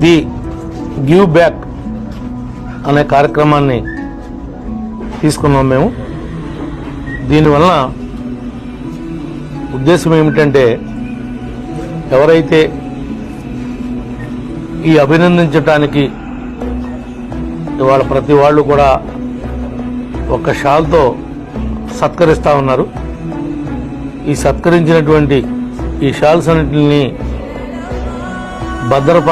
The give back అనే కార్యక్రమాన్ని తీసుకున్నాం మేము. దీనివల్ల ఉద్దేశం ఏమిటంటే, ఎవరైతే ఈ అభినందించటానికి ఇవాళ ప్రతి వాళ్ళు కూడా ఒక షాల్తో సత్కరిస్తా ఉన్నారు. ఈ సత్కరించినటువంటి ఈ షాల్స్ అన్నింటినీ భద్రపరచాలి.